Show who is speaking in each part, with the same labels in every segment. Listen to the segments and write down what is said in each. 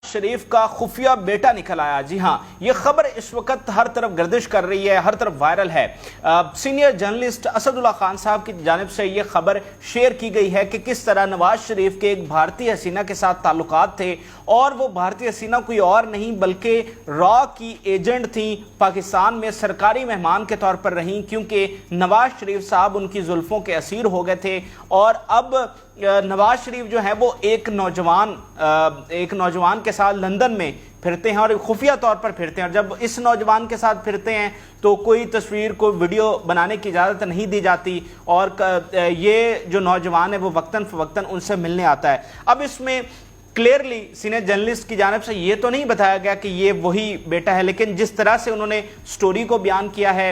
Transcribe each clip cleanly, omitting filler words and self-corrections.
Speaker 1: शरीफ का खुफिया बेटा निकल आया। जी हां, यह खबर इस वक्त हर तरफ गर्दिश कर रही है, हर तरफ वायरल है। सीनियर जर्नलिस्ट असदुल्ला खान साहब की जानिब से यह खबर शेयर की गई है कि किस तरह नवाज शरीफ के एक भारतीय हसीना के साथ ताल्लुकात थे और वो भारतीय हसीना कोई और नहीं बल्कि रॉ की एजेंट थी, पाकिस्तान में सरकारी मेहमान के तौर पर रहीं, क्योंकि नवाज शरीफ साहब उनकी जुल्फों के असीर हो गए थे। और अब नवाज शरीफ जो है वो एक नौजवान के साथ लंदन में फिरते हैं और खुफिया तौर पर फिरते हैं। और जब इस नौजवान के साथ फिरते हैं तो कोई तस्वीर को वीडियो बनाने की इजाज़त नहीं दी जाती और ये जो नौजवान है वो वक्तन फवक्तन उनसे मिलने आता है। अब इसमें क्लियरली सीनियर जर्नलिस्ट की जानिब से ये तो नहीं बताया गया कि ये वही बेटा है, लेकिन जिस तरह से उन्होंने स्टोरी को बयान किया है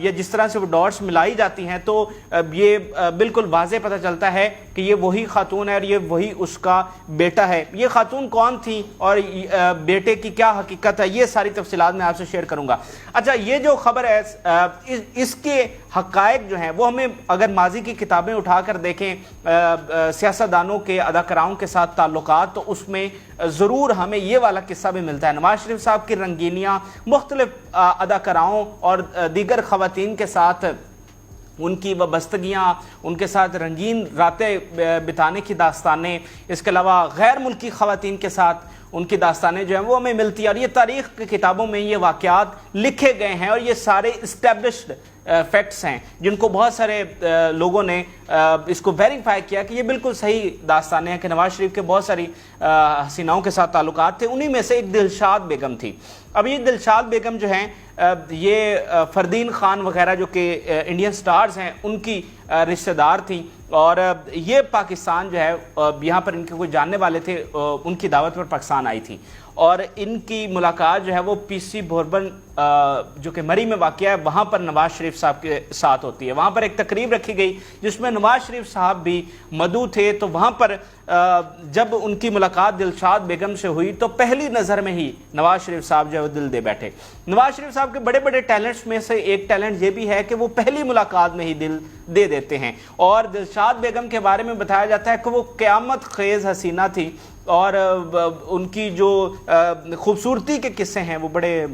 Speaker 1: या जिस तरह से वो डॉट्स मिलाई जाती हैं तो ये बिल्कुल वाज़ेह पता चलता है कि ये वही खातून है और ये वही उसका बेटा है। ये खातून कौन थी और बेटे की क्या हकीकत है, ये सारी तफसीलात मैं आपसे शेयर करूंगा। अच्छा, ये जो खबर है इसके हक़ाइक़ जो हैं वो हमें अगर माजी की किताबें उठाकर देखें, सियासतदानों के, अदाकाराओं के साथ ताल्लुकात, तो उसमें ज़रूर हमें ये वाला किस्सा भी मिलता है। नवाज शरीफ साहब की रंगीनियाँ मुख्तलिफ अदाकाराओं और दीगर ख़वातीन के साथ उनकी वाबस्तगियाँ, उनके साथ रंगीन रातें बिताने की दास्तानें, इसके अलावा गैर मुल्की ख़वातीन के साथ उनकी दास्तानें जो हैं वो हमें मिलती है। और ये तारीख़ की किताबों में ये वाक़यात लिखे गए हैं और ये सारे इस्टेब्लिश्ड फैक्ट्स हैं जिनको बहुत सारे लोगों ने इसको वेरीफाई किया कि ये बिल्कुल सही दास्तानें हैं कि नवाज शरीफ के बहुत सारी हसीनाओं के साथ ताल्लुकात थे। उन्हीं में से एक दिलशाद बेगम थी। अब ये दिलशाद बेगम जो हैं ये फरदीन खान वगैरह जो कि इंडियन स्टार्स हैं उनकी रिश्तेदार थी और ये पाकिस्तान जो है यहाँ पर इनके कोई जानने वाले थे, उनकी दावत पर पाकिस्तान आई थी और इनकी मुलाकात जो है वो पीसी बोरबन जो कि मरी में वाक़या है वहाँ पर नवाज शरीफ साहब के साथ होती है। वहाँ पर एक तकरीब रखी गई जिसमें नवाज शरीफ साहब भी मदऊ थे। तो वहाँ पर जब उनकी मुलाकात दिलशाद बेगम से हुई तो पहली नज़र में ही नवाज शरीफ साहब जो है वो दिल दे बैठे। नवाज शरीफ साहब के बड़े बड़े टैलेंट्स में से एक टैलेंट ये भी है कि वो पहली मुलाकात में ही दिल दे देते हैं। और दिलशाद बेगम के बारे में बताया जाता है कि वो क़यामत ख़ेज़ हसीना थी और उनकी जो खूबसूरती के किस्से हैं वो बड़े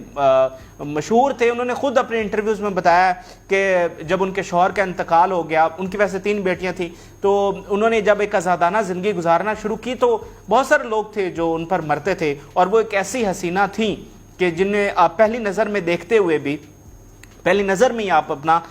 Speaker 1: मशहूर थे। उन्होंने खुद अपने इंटरव्यूज़ में बताया कि जब उनके शौहर का इंतकाल हो गया, उनकी वैसे 3 बेटियां थी, तो उन्होंने जब एक आज़ादाना ज़िंदगी गुजारना शुरू की तो बहुत सारे लोग थे जो उन पर मरते थे और वो एक ऐसी हसीना थी कि जिन्हें आप पहली नज़र में देखते हुए भी पहली नज़र में ही आप अपना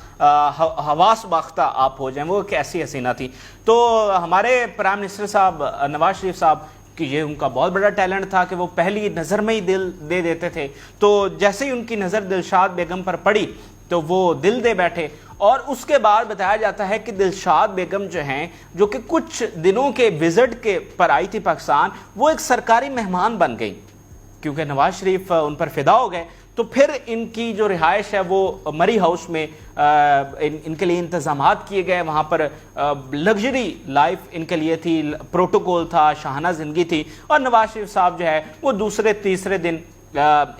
Speaker 1: हवास बाख्ता आप हो जाएं, वो एक ऐसी हसीना थी। तो हमारे प्राइम मिनिस्टर साहब नवाज शरीफ साहब कि ये उनका बहुत बड़ा टैलेंट था कि वो पहली नज़र में ही दिल दे देते थे। तो जैसे ही उनकी नज़र दिलशाद बेगम पर पड़ी तो वो दिल दे बैठे और उसके बाद बताया जाता है कि दिलशाद बेगम जो हैं, जो कि कुछ दिनों के विजिट के पर आई थी पाकिस्तान, वो एक सरकारी मेहमान बन गई क्योंकि नवाज शरीफ उन पर फिदा हो गए। तो फिर इनकी जो रिहाइश है वो मरी हाउस में इनके लिए इंतज़ामात किए गए। वहाँ पर लग्जरी लाइफ इनके लिए थी, प्रोटोकॉल था, शाहाना ज़िंदगी थी और नवाज शरीफ साहब जो है वो दूसरे तीसरे दिन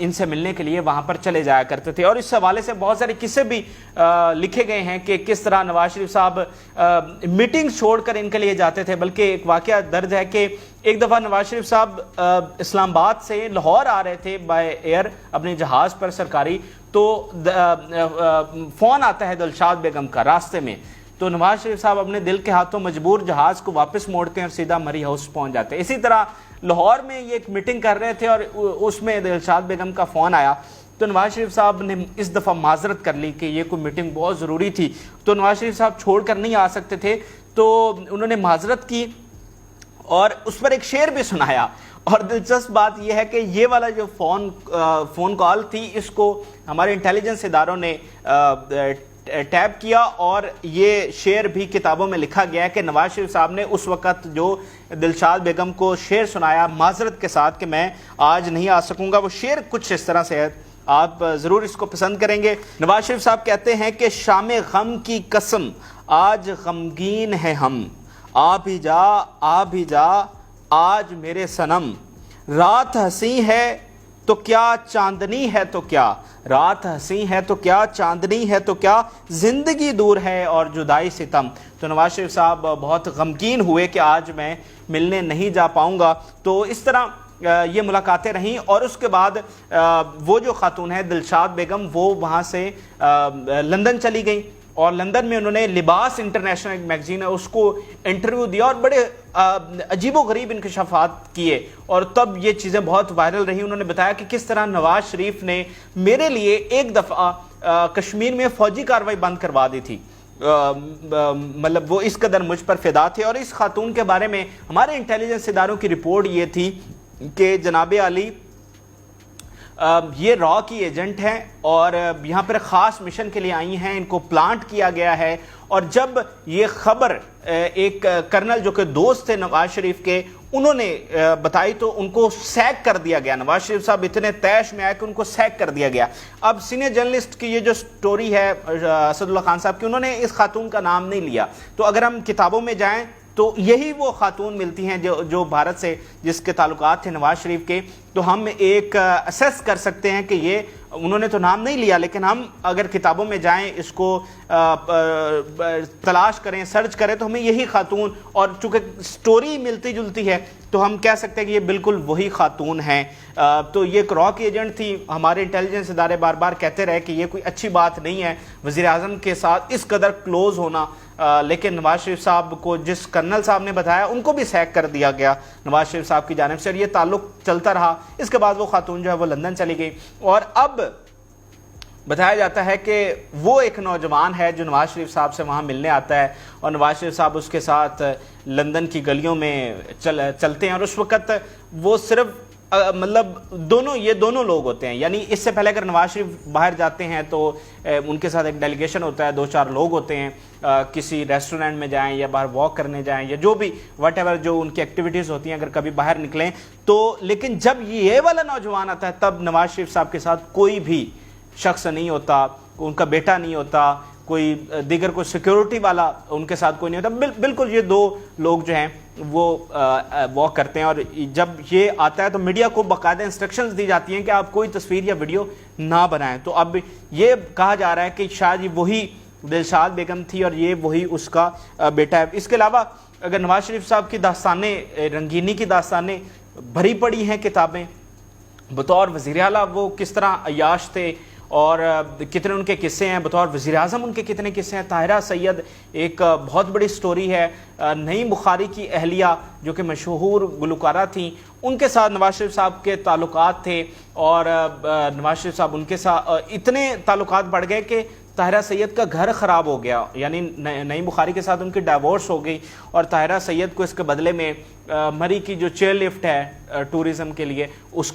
Speaker 1: इनसे मिलने के लिए वहाँ पर चले जाया करते थे। और इस हवाले से बहुत सारे किस्से भी लिखे गए हैं कि किस तरह नवाज शरीफ साहब मीटिंग छोड़कर इनके लिए जाते थे। बल्कि एक वाक़या दर्ज है कि एक दफ़ा नवाज शरीफ साहब इस्लामाबाद से लाहौर आ रहे थे बाय एयर अपने जहाज़ पर सरकारी, तो फ़ोन आता है दिलशाद बेगम का रास्ते में। तो नवाज शरीफ साहब अपने दिल के हाथों मजबूर जहाज़ को वापस मोड़ते हैं और सीधा मरी हाउस पहुंच जाते हैं। इसी तरह लाहौर में ये एक मीटिंग कर रहे थे और उसमें दिलशाद बेगम का फ़ोन आया तो नवाज शरीफ साहब ने इस दफ़ा माजरत कर ली कि ये कोई मीटिंग बहुत ज़रूरी थी, तो नवाज शरीफ साहब छोड़ कर नहीं आ सकते थे। तो उन्होंने माजरत की और उस पर एक शेर भी सुनाया। और दिलचस्प बात यह है कि ये वाला जो फ़ोन कॉल थी इसको हमारे इंटेलिजेंस इदारों ने टैब किया और ये शेर भी किताबों में लिखा गया है कि नवाज शरीफ साहब ने उस वक़्त जो दिलशाद बेगम को शेर सुनाया माजरत के साथ कि मैं आज नहीं आ सकूंगा। वो शेर कुछ इस तरह से है, आप ज़रूर इसको पसंद करेंगे। नवाज शरीफ साहब कहते हैं कि शामे गम की कसम आज गमगीन है हम, आ भी जा आज मेरे सनम, रात हंसी है तो क्या चांदनी है तो क्या, रात हंसी है तो क्या चांदनी है तो क्या, जिंदगी दूर है और जुदाई सितम। तो नवाज शरीफ साहब बहुत गमगीन हुए कि आज मैं मिलने नहीं जा पाऊंगा। तो इस तरह یہ ملاقاتیں رہیں اور اس کے بعد وہ جو خاتون ہے دلشاد بیگم وہ وہاں سے لندن چلی گئیں اور لندن میں انہوں نے لباس انٹرنیشنل ایک میگزین ہے اس کو انٹرویو دیا اور بڑے عجیب و غریب انکشافات کیے اور تب یہ چیزیں بہت وائرل رہی. انہوں نے بتایا کہ کس طرح نواز شریف نے میرے لیے ایک دفعہ کشمیر میں فوجی کارروائی بند کروا دی تھی, مطلب وہ اس قدر مجھ پر فدا تھے. اور اس خاتون کے بارے میں ہمارے انٹیلیجنس اداروں کی رپورٹ یہ تھی کہ جناب علی یہ را کی ایجنٹ ہیں اور یہاں پر خاص مشن کے لیے آئی ہیں, ان کو پلانٹ کیا گیا ہے. اور جب یہ خبر ایک کرنل جو کہ دوست تھے نواز شریف کے انہوں نے بتائی تو ان کو سیک کر دیا گیا. نواز شریف صاحب اتنے تیش میں آئے کہ ان کو سیک کر دیا گیا. اب سینئر جرنلسٹ کی یہ جو سٹوری ہے اسد اللہ خان صاحب کی, انہوں نے اس خاتون کا نام نہیں لیا. تو اگر ہم کتابوں میں جائیں تو یہی وہ خاتون ملتی ہیں جو بھارت سے جس کے تعلقات تھے نواز شریف کے. تو ہم ایک اسیس کر سکتے ہیں کہ یہ انہوں نے تو نام نہیں لیا, لیکن ہم اگر کتابوں میں جائیں اس کو تلاش کریں سرچ کریں تو ہمیں یہی خاتون, اور چونکہ سٹوری ملتی جلتی ہے تو ہم کہہ سکتے ہیں کہ یہ بالکل وہی خاتون ہیں. تو یہ ایک را کی ایجنٹ تھی. ہمارے انٹیلیجنس ادارے بار بار کہتے رہے کہ یہ کوئی اچھی بات نہیں ہے وزیر اعظم کے ساتھ اس قدر کلوز ہونا, لیکن نواز شریف صاحب کو جس کرنل صاحب نے بتایا ان کو بھی سیک کر دیا گیا نواز شریف صاحب کی جانب سے, اور یہ تعلق چلتا رہا. اس کے بعد وہ خاتون جو ہے وہ لندن چلی گئی اور اب بتایا جاتا ہے کہ وہ ایک نوجوان ہے جو نواز شریف صاحب سے وہاں ملنے آتا ہے اور نواز شریف صاحب اس کے ساتھ لندن کی گلیوں میں چلتے ہیں. اور اس وقت وہ صرف مطلب یہ دونوں لوگ ہوتے ہیں, یعنی اس سے پہلے اگر نواز شریف باہر جاتے ہیں تو ان کے ساتھ ایک ڈیلیگیشن ہوتا ہے, 2-4 لوگ ہوتے ہیں, کسی ریسٹورنٹ میں جائیں یا باہر واک کرنے جائیں یا جو بھی واٹ ایور جو ان کی ایکٹیویٹیز ہوتی ہیں اگر کبھی باہر نکلیں تو. لیکن جب یہ والا نوجوان آتا ہے تب نواز شریف صاحب کے ساتھ کوئی بھی شخص نہیں ہوتا, ان کا بیٹا نہیں ہوتا, کوئی دیگر کوئی سیکیورٹی والا ان کے ساتھ کوئی نہیں ہوتا. بالکل یہ دو لوگ جو ہیں وہ واک کرتے ہیں. اور جب یہ آتا ہے تو میڈیا کو باقاعدہ انسٹرکشنز دی جاتی ہیں کہ آپ کوئی تصویر یا ویڈیو نہ بنائیں. تو اب یہ کہا جا رہا ہے کہ شاید یہ وہی دلشاد بیگم تھی اور یہ وہی اس کا بیٹا ہے. اس کے علاوہ اگر نواز شریف صاحب کی داستانیں, رنگینی کی داستانیں بھری پڑی ہیں کتابیں, بطور وزیر اعلیٰ وہ کس طرح عیاش تھے اور کتنے ان کے قصے ہیں, بطور وزیر اعظم ان کے کتنے قصے ہیں. طاہرہ سید ایک بہت بڑی سٹوری ہے. نعیم بخاری کی اہلیہ جو کہ مشہور گلوکارہ تھیں, ان کے ساتھ نواز شریف صاحب کے تعلقات تھے اور نواز شریف صاحب ان کے ساتھ اتنے تعلقات بڑھ گئے کہ طاہرہ سید کا گھر خراب ہو گیا, یعنی نعیم بخاری کے ساتھ ان کی ڈائیورس ہو گئی اور طاہرہ سید کو اس کے بدلے میں مری کی جو چیئر لفٹ ہے ٹورزم کے لیے اس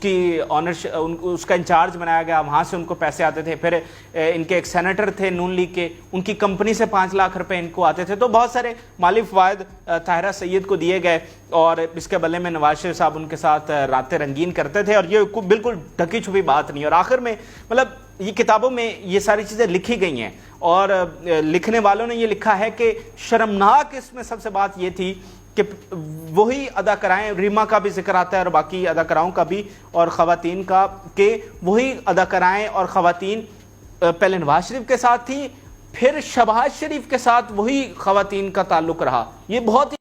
Speaker 1: کی آنرشپ اس کا انچارج بنایا گیا, وہاں سے ان کو پیسے آتے تھے. پھر ان کے ایک سینیٹر تھے نون لیگ کے, ان کی کمپنی سے 5 لاکھ روپے ان کو آتے تھے. تو بہت سارے مالی فوائد طاہرہ سید کو دیے گئے اور اس کے بدلے میں نواز شریف صاحب ان کے ساتھ راتیں رنگین کرتے تھے, اور یہ بالکل ڈھکی چھپی بات نہیں. اور آخر میں مطلب یہ کتابوں میں یہ ساری چیزیں لکھی گئی ہیں اور لکھنے والوں نے یہ لکھا ہے کہ شرمناک اس میں سب سے بات یہ تھی کہ وہی اداکارائیں, ریما کا بھی ذکر آتا ہے اور باقی اداکاراؤں کا بھی اور خواتین کا, کہ وہی اداکارائیں اور خواتین پہلے نواز شریف کے ساتھ تھیں, پھر شہباز شریف کے ساتھ وہی خواتین کا تعلق رہا. یہ بہت